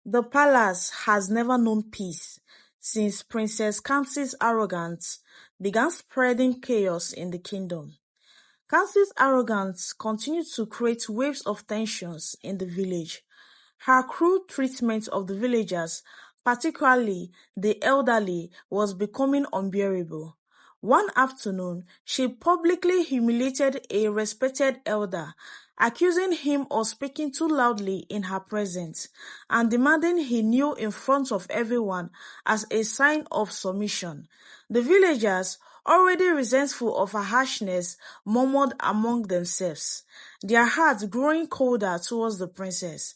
The palace has never known peace since Princess Kamsi's arrogance began spreading chaos in the kingdom. Kamsi's arrogance continued to create waves of tensions in the village. Her cruel treatment of the villagers, particularly the elderly, was becoming unbearable. One afternoon, she publicly humiliated a respected elder, accusing him of speaking too loudly in her presence and demanding he kneel in front of everyone as a sign of submission. The villagers, already resentful of her harshness, murmured among themselves, their hearts growing colder towards the princess.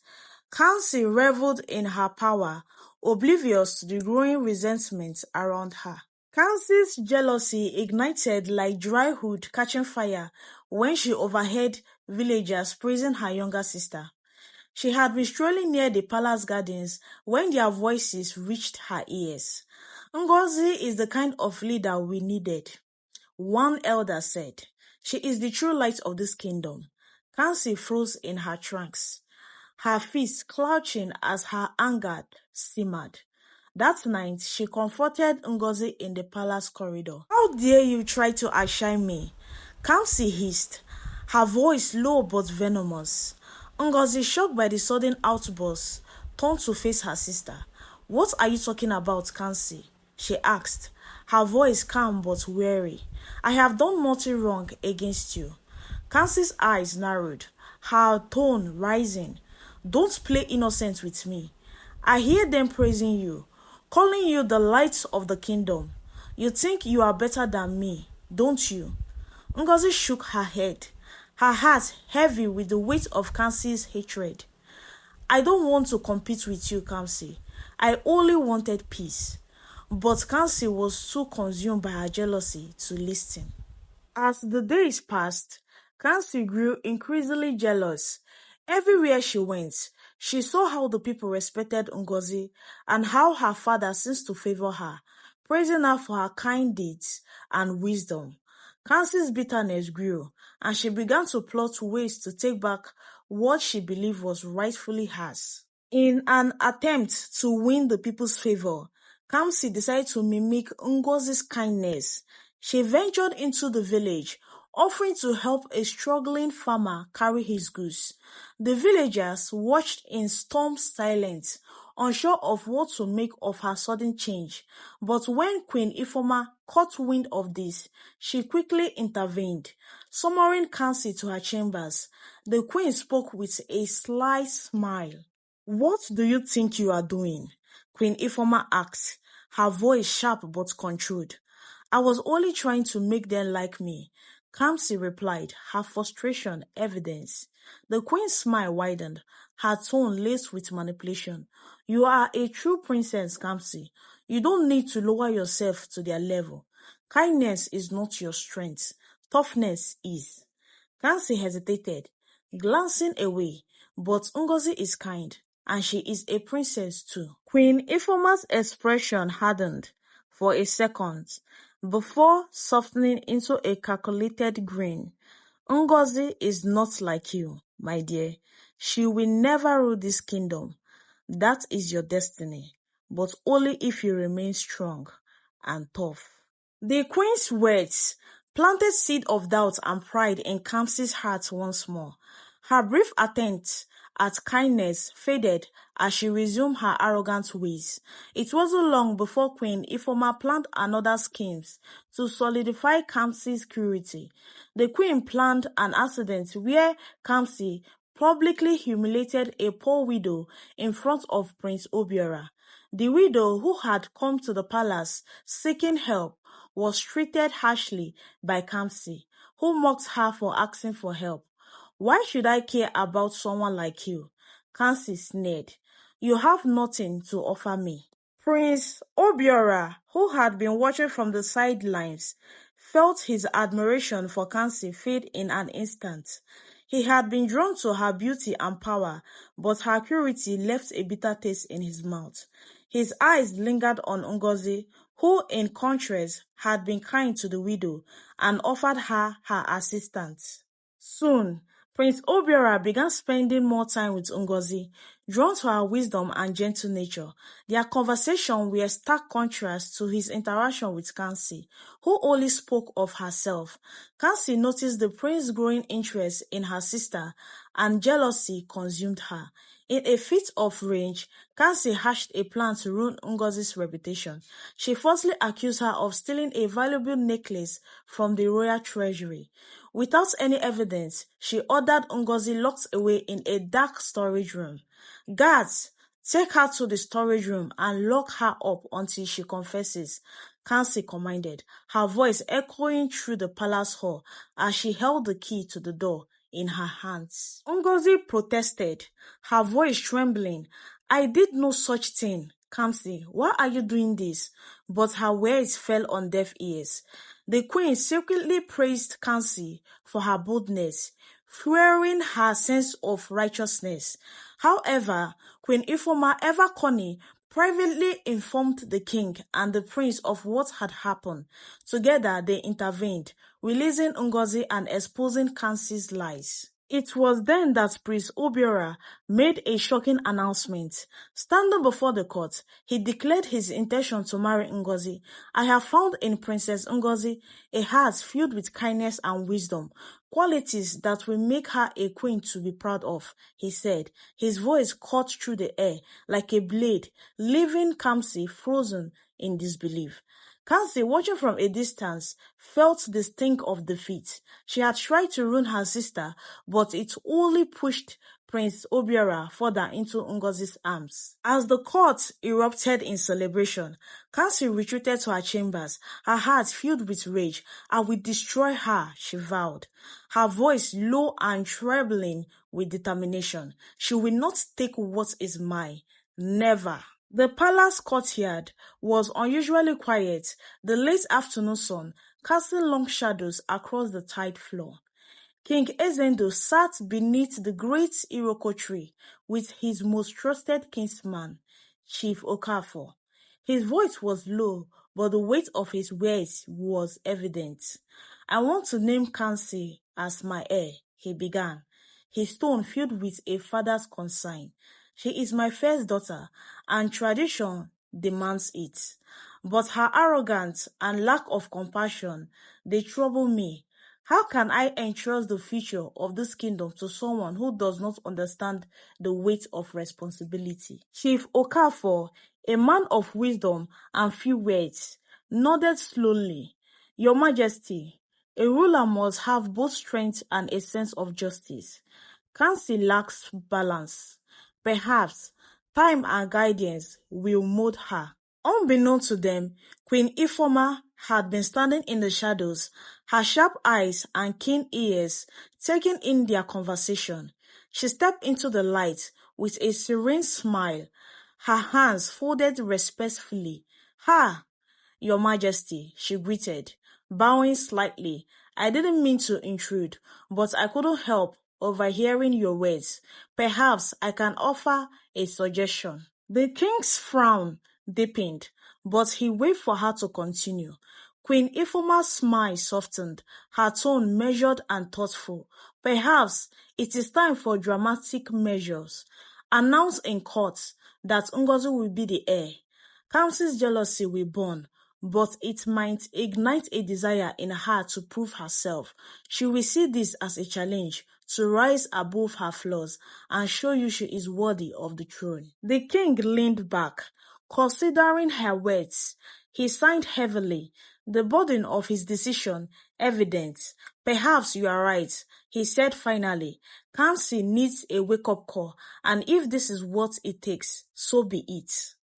Kansi reveled in her power, oblivious to the growing resentment around her. Kansi's jealousy ignited like dry wood catching fire when she overheard villagers praising her younger sister. She had been strolling near the palace gardens when their voices reached her ears. Ngozi is the kind of leader we needed, one elder said. She is the true light of this kingdom. Kansi froze in her tracks, her fists clenching as her anger simmered. That night, she confronted Ngozi in the palace corridor. "How dare you try to outshine me?" Kamsi hissed, her voice low but venomous. Ngozi, shocked by the sudden outburst, turned to face her sister. "What are you talking about, Kamsi?" she asked, her voice calm but wary. "I have done nothing wrong against you." Kamsi's eyes narrowed, her tone rising. "Don't play innocent with me. I hear them praising you, calling you the light of the kingdom. You think you are better than me, don't you?" Ngozi shook her head, her heart heavy with the weight of Kamsi's hatred. "I don't want to compete with you, Kamsi. I only wanted peace." But Kamsi was too consumed by her jealousy to listen. As the days passed, Kansi grew increasingly jealous. Everywhere she went, she saw how the people respected Ngozi and how her father seems to favor her, praising her for her kind deeds and wisdom. Kansi's bitterness grew, and she began to plot ways to take back what she believed was rightfully hers. In an attempt to win the people's favor, Kamsi decided to mimic Ngozi's kindness. She ventured into the village, offering to help a struggling farmer carry his goods. The villagers watched in storm silence, unsure of what to make of her sudden change. But when Queen Ifoma caught wind of this, she quickly intervened, summoning Kamsi to her chambers. The queen spoke with a sly smile. "What do you think you are doing?" Queen Ifoma asked, her voice sharp but controlled. "I was only trying to make them like me," Kamsi replied, her frustration evident. The queen's smile widened, her tone laced with manipulation. "You are a true princess, Kamsi. You don't need to lower yourself to their level. Kindness is not your strength. Toughness is." Kamsi hesitated, glancing away, but Ngozi is kind, and she is a princess too. Queen Ifoma's expression hardened for a second before softening into a calculated grin. "Ngozi is not like you, my dear. She will never rule this kingdom. That is your destiny, but only if you remain strong and tough." The queen's words planted seed of doubt and pride in Kamsi's heart once more. Her brief attempt at kindness faded as she resumed her arrogant ways. It wasn't long before Queen Ifoma planned another scheme to solidify Kamsi's security. The queen planned an accident where Kamsi publicly humiliated a poor widow in front of Prince Obiora. The widow, who had come to the palace seeking help, was treated harshly by Kamsi, who mocked her for asking for help. "Why should I care about someone like you?" Kamsi sneered. "You have nothing to offer me." Prince Obiora, who had been watching from the sidelines, felt his admiration for Kamsi fade in an instant. He had been drawn to her beauty and power, but her purity left a bitter taste in his mouth. His eyes lingered on Ngozi, who, in contrast, had been kind to the widow and offered her assistance. Soon, Prince Obiora began spending more time with Ngozi, drawn to her wisdom and gentle nature. Their conversation were stark contrast to his interaction with Kansi, who only spoke of herself. Kansi noticed the prince's growing interest in her sister, and jealousy consumed her. In a fit of rage, Kansi hatched a plan to ruin Ngozi's reputation. She falsely accused her of stealing a valuable necklace from the royal treasury. Without any evidence, she ordered Ngozi locked away in a dark storage room. Guards, take her to the storage room and lock her up until she confesses, Kansi commanded, her voice echoing through the palace hall as she held the key to the door in her hands. Ngozi protested, her voice trembling. I did no such thing. Kamsi, why are you doing this? But her words fell on deaf ears. The queen secretly praised Kansi for her boldness, fueling her sense of righteousness. However, Queen Ifoma, ever cunning, privately informed the king and the prince of what had happened. Together, they intervened, releasing Ngozi and exposing Kansi's lies. It was then that Prince Obiora made a shocking announcement. Standing before the court, he declared his intention to marry Ngozi. I have found in Princess Ngozi a heart filled with kindness and wisdom, qualities that will make her a queen to be proud of, he said. His voice cut through the air like a blade, leaving Kamsi frozen in disbelief. Kansi, watching from a distance, felt the sting of defeat. She had tried to ruin her sister, but it only pushed Prince Obiora further into Ngozi's arms. As the court erupted in celebration, Kansi retreated to her chambers, her heart filled with rage. I will destroy her, she vowed, her voice low and trembling with determination. She will not take what is mine. Never. The palace courtyard was unusually quiet, the late afternoon sun casting long shadows across the tiled floor. King Ezendo sat beneath the great Iroko tree with his most trusted kinsman, Chief Okafor. His voice was low, but the weight of his words was evident. I want to name Kansi as my heir, he began, his tone filled with a father's concern. She is my first daughter, and tradition demands it. But her arrogance and lack of compassion, they trouble me. How can I entrust the future of this kingdom to someone who does not understand the weight of responsibility? Chief Okafor, a man of wisdom and few words, nodded slowly. Your Majesty, a ruler must have both strength and a sense of justice. Kansi lacks balance. Perhaps time and guidance will mold her. Unbeknown to them, Queen Ifoma had been standing in the shadows, her sharp eyes and keen ears taking in their conversation. She stepped into the light with a serene smile, her hands folded respectfully. Ha! Your Majesty, she greeted, bowing slightly. I didn't mean to intrude, but I couldn't help overhearing your words. Perhaps I can offer a suggestion. The king's frown deepened, but he waited for her to continue. Queen Ifoma's smile softened, her tone measured and thoughtful. Perhaps it is time for dramatic measures. Announce in court that Ngozi will be the heir. Kamsi's jealousy will burn, but it might ignite a desire in her to prove herself. She will see this as a challenge to rise above her flaws and show you she is worthy of the throne. The king leaned back, considering her words. He sighed heavily, the burden of his decision evident. Perhaps you are right, he said finally. Kamsi needs a wake-up call, and if this is what it takes, so be it.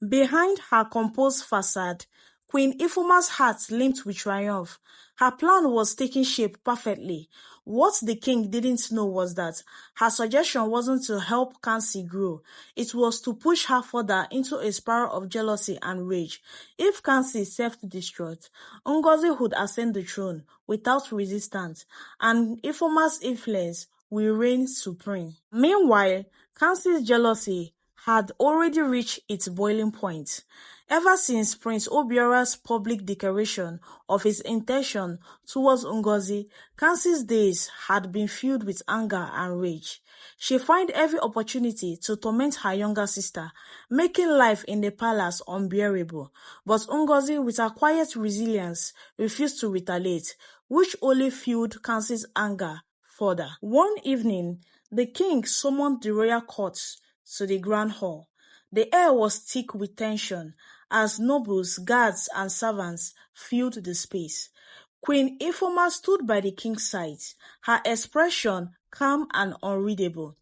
Behind her composed facade, Queen Ifoma's heart leaped with triumph. Her plan was taking shape perfectly. What the king didn't know was that her suggestion wasn't to help Kansi grow. It was to push her further into a spiral of jealousy and rage. If Kansi self-destruct, Ngozi would ascend the throne without resistance, and Ifoma's influence will reign supreme. Meanwhile, Kansi's jealousy had already reached its boiling point. Ever since Prince Obiора's public declaration of his intention towards Ngozi, Kansi's days had been filled with anger and rage. She found every opportunity to torment her younger sister, making life in the palace unbearable. But Ngozi, with her quiet resilience, refused to retaliate, which only fueled Kansi's anger further. One evening, the king summoned the royal courts to the grand hall. The air was thick with tension as nobles, guards, and servants filled the space. Queen Ifoma stood by the king's side, her expression calm and unreadable.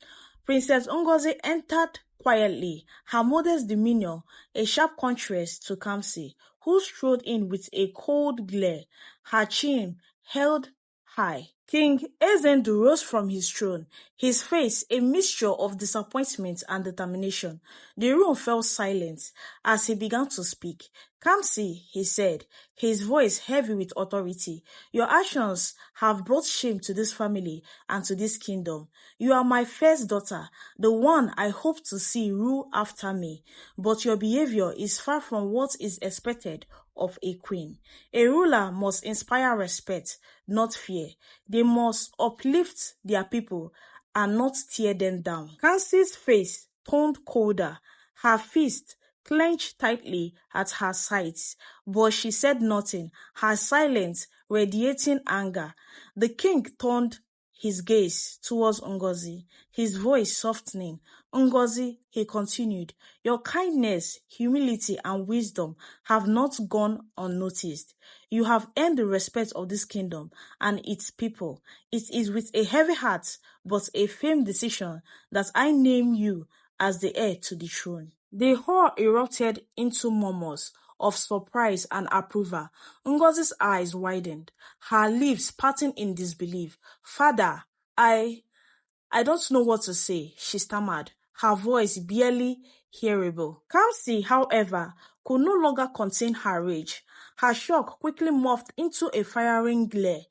Princess Ngozi entered quietly, her modest demeanor a sharp contrast to Kamsi, who strode in with a cold glare, her chin held high. King Ezendu rose from his throne, his face a mixture of disappointment and determination. The room fell silent as he began to speak. Kamsi, he said, his voice heavy with authority, your actions have brought shame to this family and to this kingdom. You are my first daughter, the one I hope to see rule after me, but your behavior is far from what is expected of a queen. A ruler must inspire respect, not fear. They must uplift their people and not tear them down. Kansi's face turned colder, her fist clenched tightly at her sides, but she said nothing, her silence radiating anger. The king turned his gaze towards Ngozi, his voice softening. Ngozi, he continued, your kindness, humility, and wisdom have not gone unnoticed. You have earned the respect of this kingdom and its people. It is with a heavy heart, but a firm decision, that I name you as the heir to the throne. The hall erupted into murmurs of surprise and approval. Ngozi's eyes widened, her lips parting in disbelief. Father, I don't know what to say, she stammered, her voice barely hearable. Kamsi, however, could no longer contain her rage. Her shock quickly morphed into a firing glare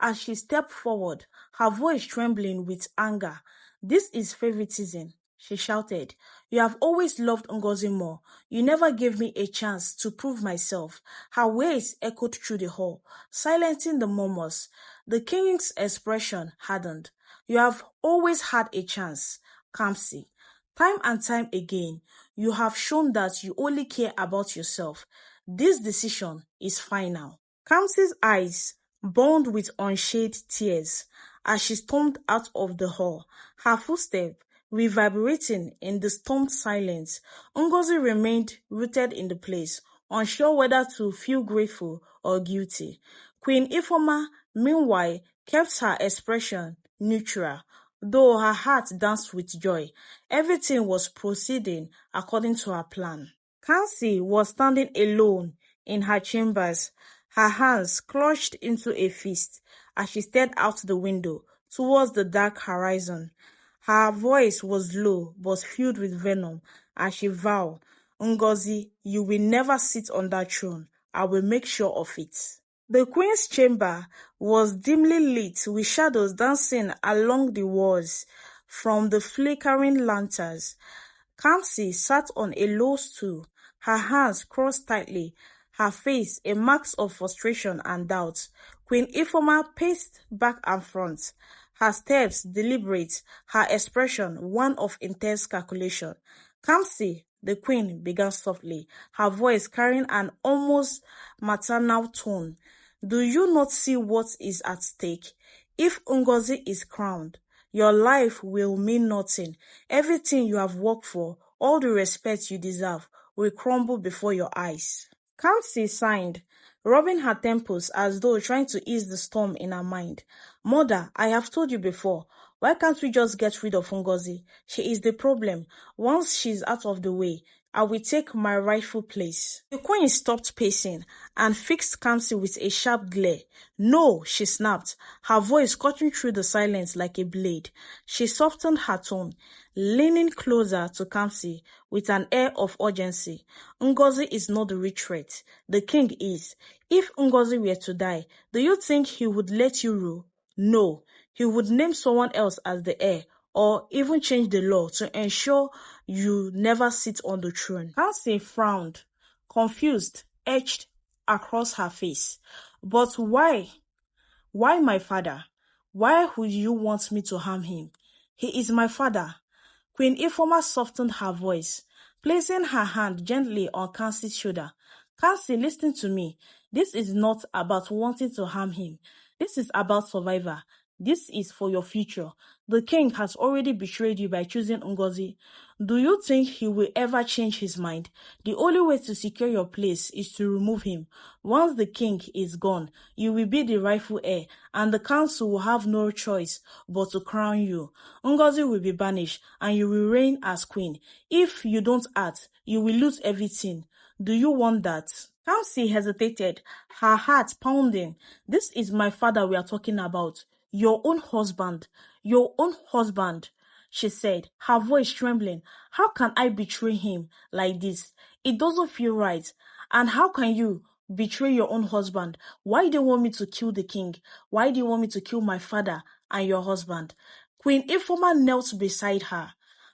as she stepped forward, her voice trembling with anger. This is favoritism, she shouted. You have always loved Ngozi more. You never gave me a chance to prove myself. Her words echoed through the hall, silencing the murmurs. The king's expression hardened. You have always had a chance, Kamsi. Time and time again, you have shown that you only care about yourself. This decision is final. Kamsi's eyes burned with unshed tears as she stormed out of the hall, her footsteps reverberating in the stormed silence. Ngozi remained rooted in the place, unsure whether to feel grateful or guilty. Queen Ifoma, meanwhile, kept her expression neutral, though her heart danced with joy. Everything was proceeding according to her plan. Kansi was standing alone in her chambers, her hands clutched into a fist as she stared out the window towards the dark horizon. Her voice was low but filled with venom as she vowed, Ngozi, you will never sit on that throne. I will make sure of it. The queen's chamber was dimly lit with shadows dancing along the walls from the flickering lanterns. Kamsi sat on a low stool, her hands crossed tightly, her face a mark of frustration and doubt. Queen Ifoma paced back and front, her steps deliberate, her expression one of intense calculation. Kamsi, the queen began softly, her voice carrying an almost maternal tone. Do you not see what is at stake? If Ngozi is crowned, your life will mean nothing. Everything you have worked for, all the respect you deserve, will crumble before your eyes. Kamsi sighed, rubbing her temples as though trying to ease the storm in her mind. Mother, I have told you before. Why can't we just get rid of Ngozi? She is the problem. Once she's out of the way, I will take my rightful place. The queen stopped pacing and fixed Kamsi with a sharp glare. No, she snapped, her voice cutting through the silence like a blade. She softened her tone, leaning closer to Kamsi with an air of urgency. Ngozi is not the real threat. The king is. If Ngozi were to die, do you think he would let you rule? No, he would name someone else as the heir or even change the law to ensure you never sit on the throne. Kamsi frowned, confused, etched across her face. But why? Why my father? Why would you want me to harm him? He is my father. Queen Ifoma softened her voice, placing her hand gently on Kansi's shoulder. Kansi, listen to me. This is not about wanting to harm him. This is about survival. This is for your future. The king has already betrayed you by choosing Ngozi. Do you think he will ever change his mind? The only way to secure your place is to remove him. Once the king is gone, you will be the rightful heir, and the council will have no choice but to crown you. Ngozi will be banished, and you will reign as queen. If you don't act, you will lose everything. Do you want that? Kamsi hesitated, her heart pounding. This is my father we are talking about. Your own husband. Your own husband, she said, her voice trembling. How can I betray him like this? It doesn't feel right. And how can you betray your own husband? Why do you want me to kill the king? Why do you want me to kill my father and your husband? Queen Ifoma knelt beside her,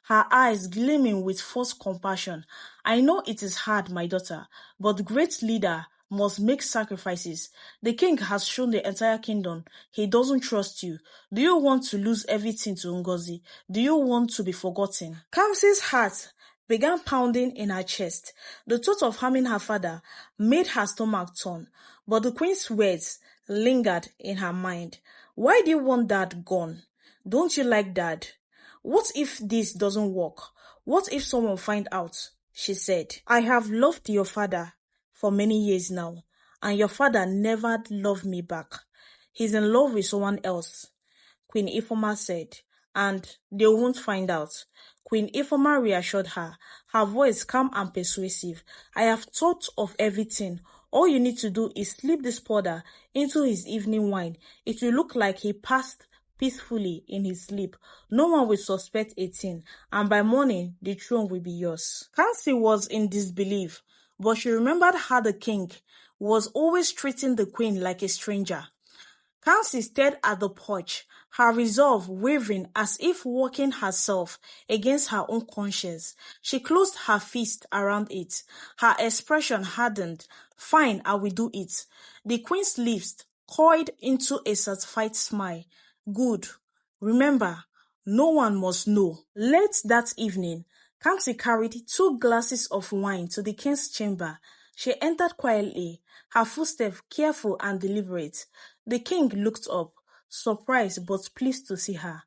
her eyes gleaming with forced compassion. I know it is hard, my daughter, but great leader must make sacrifices. The king has shown the entire kingdom he doesn't trust you. Do you want to lose everything to Ngozi? Do you want to be forgotten? Kamsi's heart began pounding in her chest. The thought of harming her father made her stomach turn, but the queen's words lingered in her mind. Why do you want Dad gone? Don't you like Dad? What if this doesn't work? What if someone find out? She said, I have loved your father for many years now, and your father never loved me back. He's in love with someone else, Queen Ifoma said, and they won't find out. Queen Ifoma reassured her, her voice calm and persuasive. I have thought of everything. All you need to do is slip this powder into his evening wine. It will look like he passed peacefully in his sleep. No one will suspect a thing, and by morning, the throne will be yours. Kansi was in disbelief, but she remembered how the king was always treating the queen like a stranger. Kansi stared at the porch, her resolve wavering as if working herself against her own conscience. She closed her fist around it. Her expression hardened. Fine, I will do it. The queen's lips coiled into a satisfied smile. Good. Remember, no one must know. Late that evening, Kamsi carried 2 glasses of wine to the king's chamber. She entered quietly, her footsteps careful and deliberate. The king looked up, surprised but pleased to see her.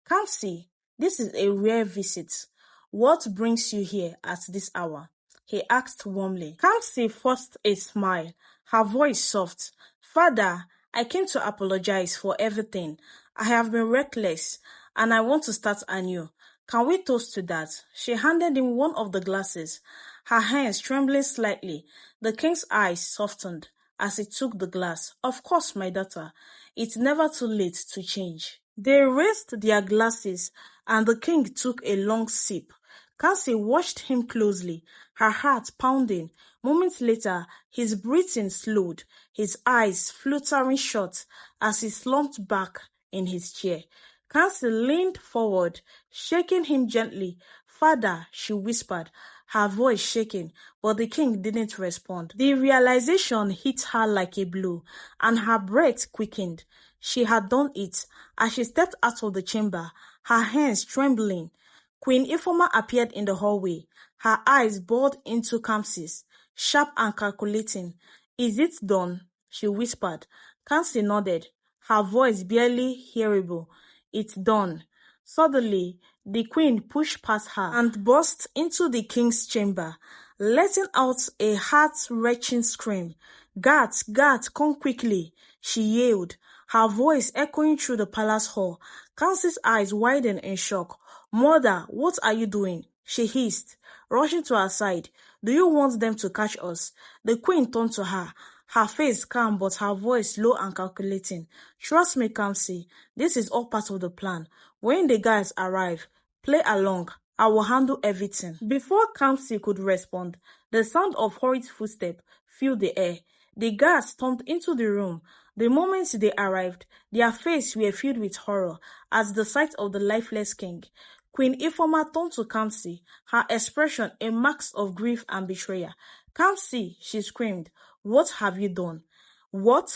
Kamsi, this is a rare visit. What brings you here at this hour? He asked warmly. Kamsi forced a smile, her voice soft. Father, I came to apologize for everything. I have been reckless, and I want to start anew. Can we toast to that? She handed him one of the glasses, her hands trembling slightly. The king's eyes softened as he took the glass. Of course, my daughter. It's never too late to change. They raised their glasses, and the king took a long sip. Kansi watched him closely, her heart pounding. Moments later, his breathing slowed, his eyes fluttering shut as he slumped back in his chair. Kansi leaned forward, shaking him gently. Father, she whispered, her voice shaking, but the king didn't respond. The realization hit her like a blow, and her breath quickened. She had done it. As she stepped out of the chamber, her hands trembling, Queen Ifoma appeared in the hallway, her eyes bored into Kamsi's, sharp and calculating. Is it done? She whispered. Kamsi nodded, her voice barely hearable. It's done. Suddenly, the queen pushed past her and burst into the king's chamber, letting out a heart-wrenching scream. Guards, guards, come quickly, she yelled, her voice echoing through the palace hall. Kamsi's eyes widened in shock. Mother, what are you doing? She hissed, rushing to her side. Do you want them to catch us? The queen turned to her, her face calm but her voice low and calculating. Trust me, Kamsi, this is all part of the plan. When the guys arrive, play along. I will handle everything. Before Kamsi could respond, the sound of hurried footsteps filled the air. The guards stormed into the room. The moment they arrived, their faces were filled with horror at the sight of the lifeless king. Queen Ifeoma turned to Kamsi, her expression a mask of grief and betrayal. "Kamsi," she screamed, "what have you done?" "What?"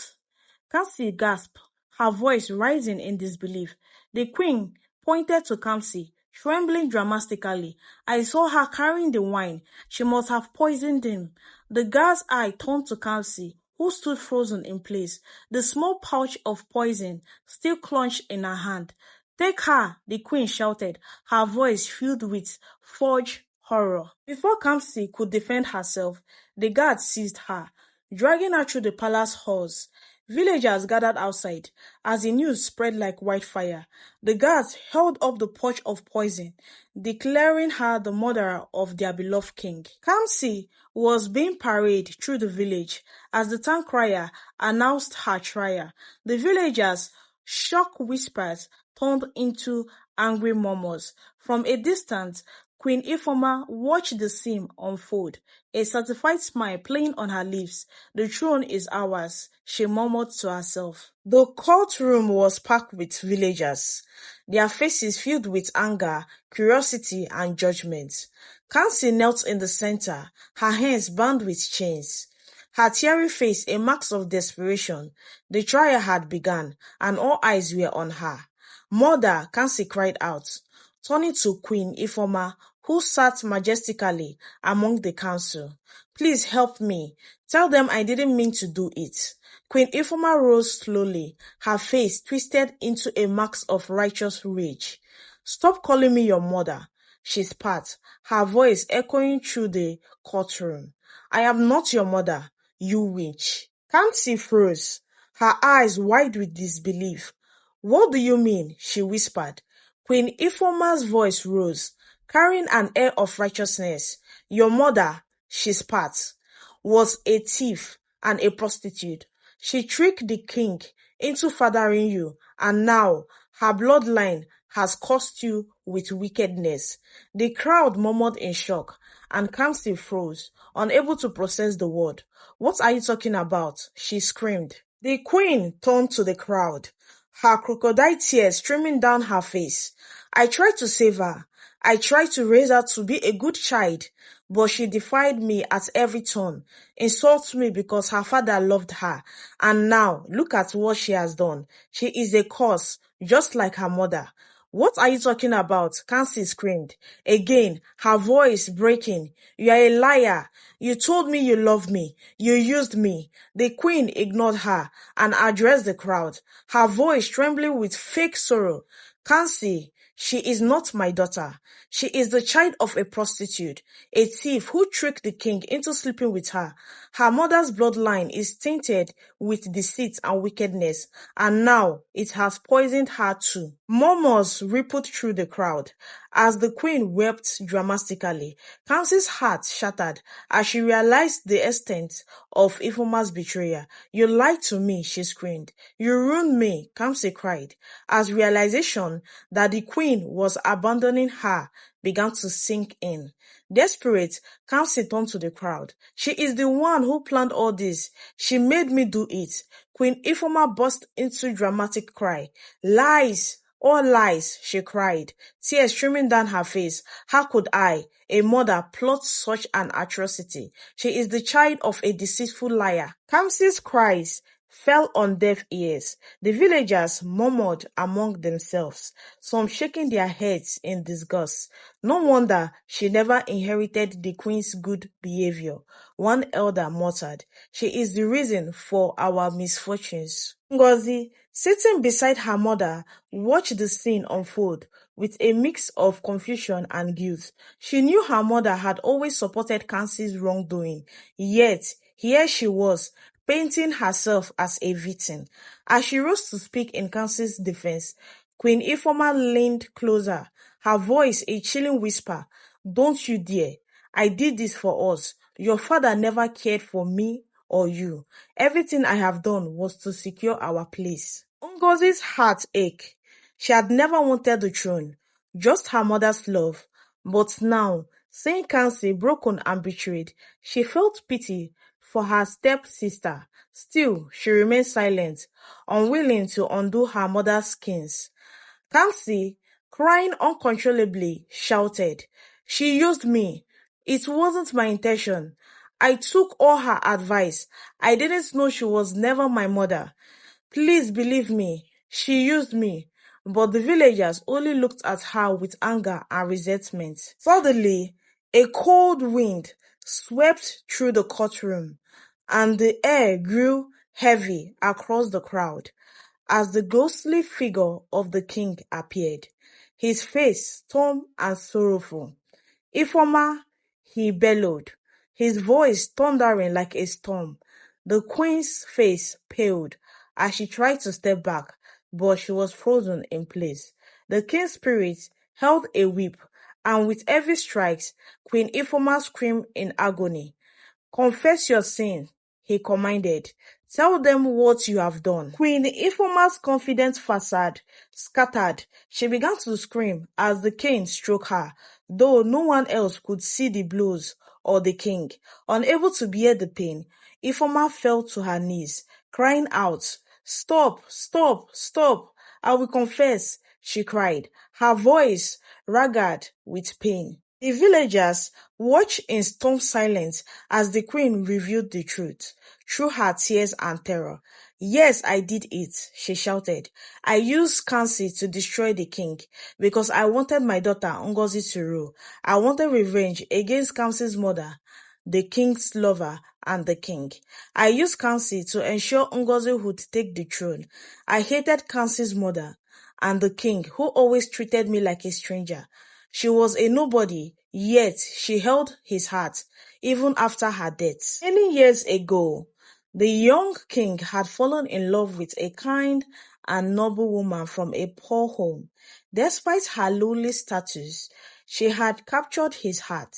Kamsi gasped, her voice rising in disbelief. The queen pointed to Kamsi, trembling dramatically. "I saw her carrying the wine. She must have poisoned him." The guard's eye turned to Kamsi, who stood frozen in place, the small pouch of poison still clenched in her hand. "Take her!" the queen shouted, her voice filled with forged horror. Before Kamsi could defend herself, the guards seized her, dragging her through the palace halls. Villagers gathered outside. As the news spread like wildfire, the guards held up the pouch of poison, declaring her the murderer of their beloved king. Kamsi was being paraded through the village as the town crier announced her trial. The villagers' shocked whispers turned into angry murmurs. From a distance, Queen Ifeoma watched the scene unfold, a satisfied smile playing on her lips. "The throne is ours," she murmured to herself. The courtroom was packed with villagers, their faces filled with anger, curiosity, and judgment. Kansi knelt in the center, her hands bound with chains. Her teary face a mark of desperation. The trial had begun, and all eyes were on her. "Mother," Kansi cried out, turning to Queen Ifeoma, who sat majestically among the council. "Please help me. Tell them I didn't mean to do it." Queen Ifeoma rose slowly, her face twisted into a mask of righteous rage. "Stop calling me your mother," she spat, her voice echoing through the courtroom. "I am not your mother, you witch." Kamsi froze, her eyes wide with disbelief. "What do you mean?" she whispered. Queen Ifeoma's voice rose, carrying an air of righteousness. "Your mother," she spat, "was a thief and a prostitute. She tricked the king into fathering you, and now her bloodline has cursed you with wickedness." The crowd murmured in shock, and Kamsi froze, unable to process the word. "What are you talking about?" she screamed. The queen turned to the crowd, her crocodile tears streaming down her face. "I tried to save her. I tried to raise her to be a good child, but she defied me at every turn, insulted me because her father loved her, and now look at what she has done. She is a curse, just like her mother." "What are you talking about?" Kansi screamed, again, her voice breaking. "You are a liar. You told me you loved me. You used me." The queen ignored her and addressed the crowd, her voice trembling with fake sorrow. "Kansi, she is not my daughter. She is the child of a prostitute, a thief who tricked the king into sleeping with her. Her mother's bloodline is tainted with deceit and wickedness, and now it has poisoned her too." Murmurs rippled through the crowd as the queen wept dramatically. Kamsi's heart shattered as she realized the extent of Ifeoma's betrayal. "You lied to me," she screamed. "You ruined me," Kamsi cried, as realization that the queen was abandoning her began to sink in. Desperate, Kamsi turned to the crowd. "She is the one who planned all this. She made me do it." Queen Ifeoma burst into dramatic cry. "Lies! All lies," she cried, tears streaming down her face. "How could I, a mother, plot such an atrocity? She is the child of a deceitful liar." Kamsi's cries fell on deaf ears. The villagers murmured among themselves, some shaking their heads in disgust. "No wonder she never inherited the queen's good behavior," one elder muttered. "She is the reason for our misfortunes." Ngozi, sitting beside her mother, watched the scene unfold with a mix of confusion and guilt. She knew her mother had always supported Kansi's wrongdoing, yet here she was, painting herself as a victim. As she rose to speak in Kansi's defense, Queen Ifeoma leaned closer, her voice a chilling whisper. "Don't you dare. I did this for us. Your father never cared for me or you. Everything I have done was to secure our place." Ngozi's heart ached. She had never wanted the throne, just her mother's love. But now, seeing Kansi broken and betrayed, she felt pity for her stepsister. Still, she remained silent, unwilling to undo her mother's sins. Kamsi, crying uncontrollably, shouted, "She used me. It wasn't my intention. I took all her advice. I didn't know she was never my mother. Please believe me, she used me." But the villagers only looked at her with anger and resentment. Suddenly, a cold wind swept through the courtroom, and the air grew heavy across the crowd as the ghostly figure of the king appeared, his face stern and sorrowful. "Ifeoma," he bellowed, his voice thundering like a storm. The queen's face paled as she tried to step back, but she was frozen in place. The king's spirit held a whip, and with heavy strikes, Queen Ifeoma screamed in agony. "Confess your sin," he commanded. "Tell them what you have done." Queen Ifeoma's confident facade scattered. She began to scream as the cane struck her, though no one else could see the blows or the king. Unable to bear the pain, Ifeoma fell to her knees, crying out, "Stop, stop, stop! I will confess," she cried, her voice ragged with pain. The villagers watched in stunned silence as the queen revealed the truth, through her tears and terror. "Yes, I did it," she shouted. "I used Kansi to destroy the king because I wanted my daughter Ngozi to rule. I wanted revenge against Kansi's mother, the king's lover, and the king. I used Kansi to ensure Ngozi would take the throne. I hated Kansi's mother and the king, who always treated me like a stranger. She was a nobody, yet she held his heart, even after her death." Many years ago, the young king had fallen in love with a kind and noble woman from a poor home. Despite her lowly status, she had captured his heart.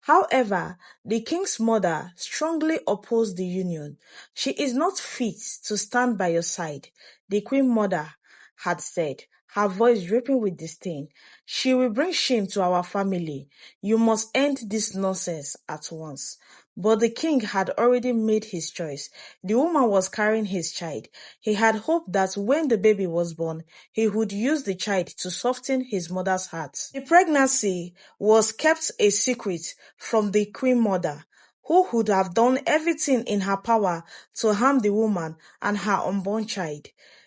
However, the king's mother strongly opposed the union. "She is not fit to stand by your side," the queen mother had said, her voice dripping with disdain. "She will bring shame to our family. You must end this nonsense at once." But the king had already made his choice. The woman was carrying his child. He had hoped that when the baby was born, he would use the child to soften his mother's heart. The pregnancy was kept a secret from the queen mother, who would have done everything in her power to harm the woman and her unborn child.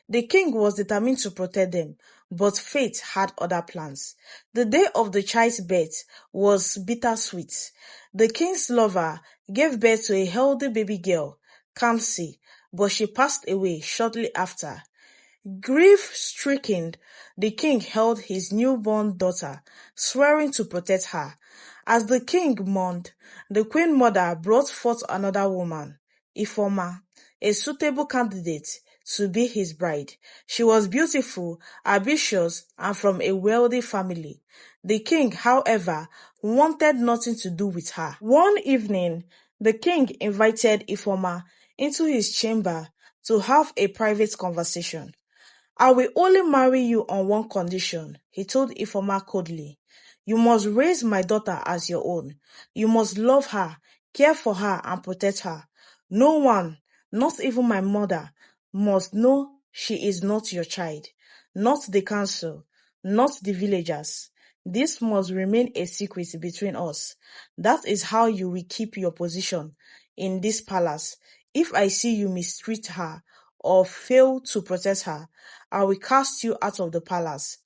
The king was determined to protect them, but fate had other plans. The day of the child's birth was bittersweet. The king's lover gave birth to a healthy baby girl, Kamsi, but she passed away shortly after. Grief-stricken, the king held his newborn daughter, swearing to protect her. As the king mourned, the queen mother brought forth another woman, Ifeoma, a suitable candidate to be his bride. She was beautiful, ambitious, and from a wealthy family. The king, however, wanted nothing to do with her. One evening, the king invited Ifeoma into his chamber to have a private conversation. "I will only marry you on one condition," he told Ifeoma coldly. "You must raise my daughter as your own. You must love her, care for her, and protect her. No one, not even my mother, must know she is not your child, not the council, not the villagers. This must remain a secret between us. That is how you will keep your position in this palace. If I see you mistreat her or fail to protect her, I will cast you out of the palace."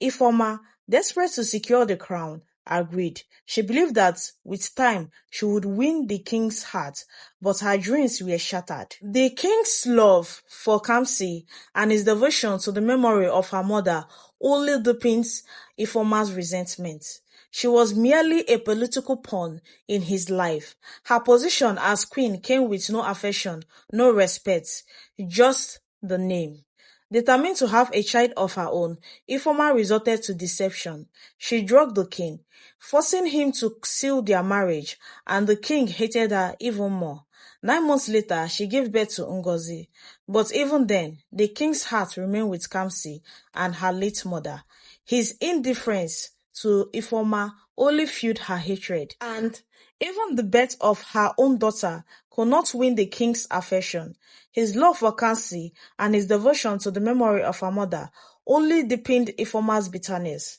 Ifeoma, desperate to secure the crown, agreed. She believed that with time she would win the king's heart, but her dreams were shattered. The king's love for Kamsi and his devotion to the memory of her mother only deepens Ifeoma's resentment. She was merely a political pawn in his life. Her position as queen came with no affection, no respect, just the name. Determined to have a child of her own, Ifeoma resorted to deception. She drugged the king, forcing him to seal their marriage, and the king hated her even more. 9 months later, she gave birth to Ngozi. But even then, the king's heart remained with Kamsi and her late mother. His indifference to Ifeoma only fueled her hatred, and Even the birth of her own daughter could not win the king's affection. His love for Kansi and his devotion to the memory of her mother only deepened Ifoma's bitterness.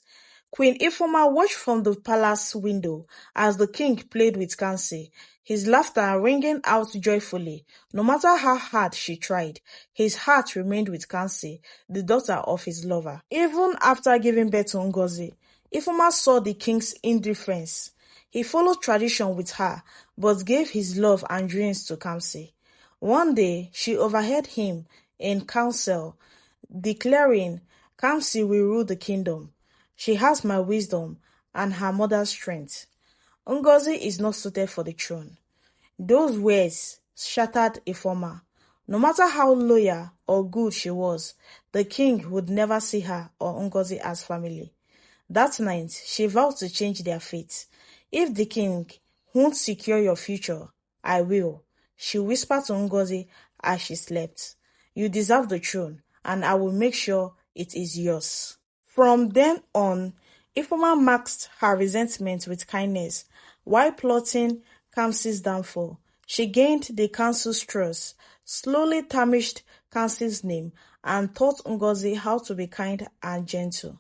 Queen Ifoma watched from the palace window as the king played with Kansi, his laughter ringing out joyfully. No matter how hard she tried, his heart remained with Kansi, the daughter of his lover. Even after giving birth to Ngozi, Ifoma saw the king's indifference. He followed tradition with her, but gave his love and dreams to Kamsi. One day, she overheard him in council declaring, Kamsi will rule the kingdom. She has my wisdom and her mother's strength. Ngozi is not suited for the throne. Those words shattered Ifoma. No matter how loyal or good she was, the king would never see her or Ngozi as family. That night, she vowed to change their fate. If the king won't secure your future, I will, she whispered to Ngozi as she slept. You deserve the throne, and I will make sure it is yours. From then on, Ifoma masked her resentment with kindness. While plotting Kamsi's downfall, she gained the council's trust, slowly tarnished Kamsi's name, and taught Ngozi how to be kind and gentle.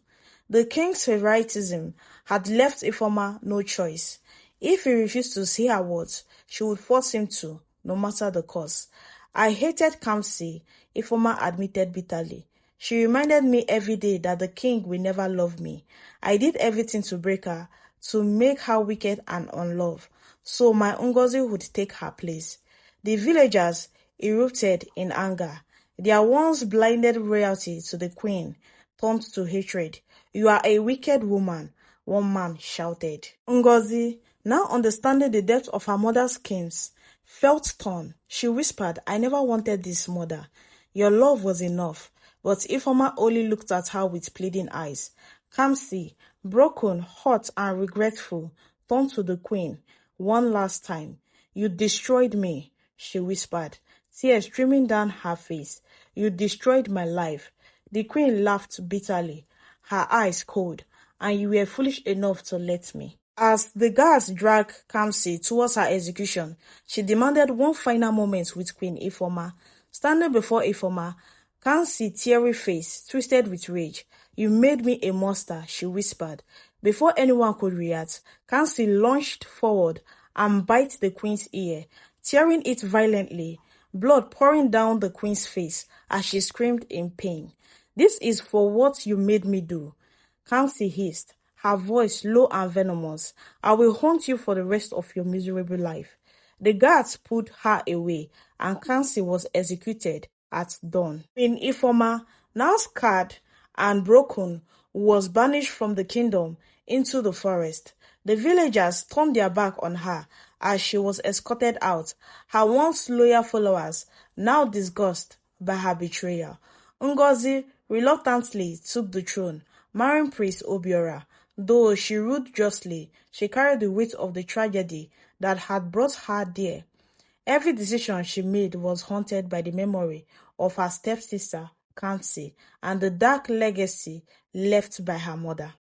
The king's favoritism had left Ifoma no choice. If he refused to see her words, she would force him to, no matter the cost. I hated Kamsi, Ifoma admitted bitterly. She reminded me every day that the king will never love me. I did everything to break her, to make her wicked and unloved, so my Ngozi would take her place. The villagers erupted in anger. Their once blinded loyalty to the queen turned to hatred. You are a wicked woman, one man shouted. Ngozi, now understanding the depth of her mother's schemes, felt torn. She whispered, I never wanted this, mother. Your love was enough. But Ifoma only looked at her with pleading eyes. Kamsi, broken, hurt, and regretful, turned to the queen one last time. You destroyed me, she whispered, tears streaming down her face. You destroyed my life. The queen laughed bitterly, her eyes cold, and you were foolish enough to let me. As the guards dragged Kamsi towards her execution, she demanded one final moment with Queen Ifoma. Standing before Ifoma, Kamsi, teary face, twisted with rage. You made me a monster, she whispered. Before anyone could react, Kamsi lunged forward and bit the queen's ear, tearing it violently, blood pouring down the queen's face as she screamed in pain. This is for what you made me do, Kamsi hissed, her voice low and venomous. I will haunt you for the rest of your miserable life. The guards pulled her away, and Kamsi was executed at dawn. Queen Ifoma, now scarred and broken, was banished from the kingdom into the forest. The villagers turned their back on her as she was escorted out, her once loyal followers now disgusted by her betrayal. Ngozi reluctantly took the throne, marrying Prince Obiora. Though she ruled justly, she carried the weight of the tragedy that had brought her there. Every decision she made was haunted by the memory of her stepsister, Kamsi, and the dark legacy left by her mother.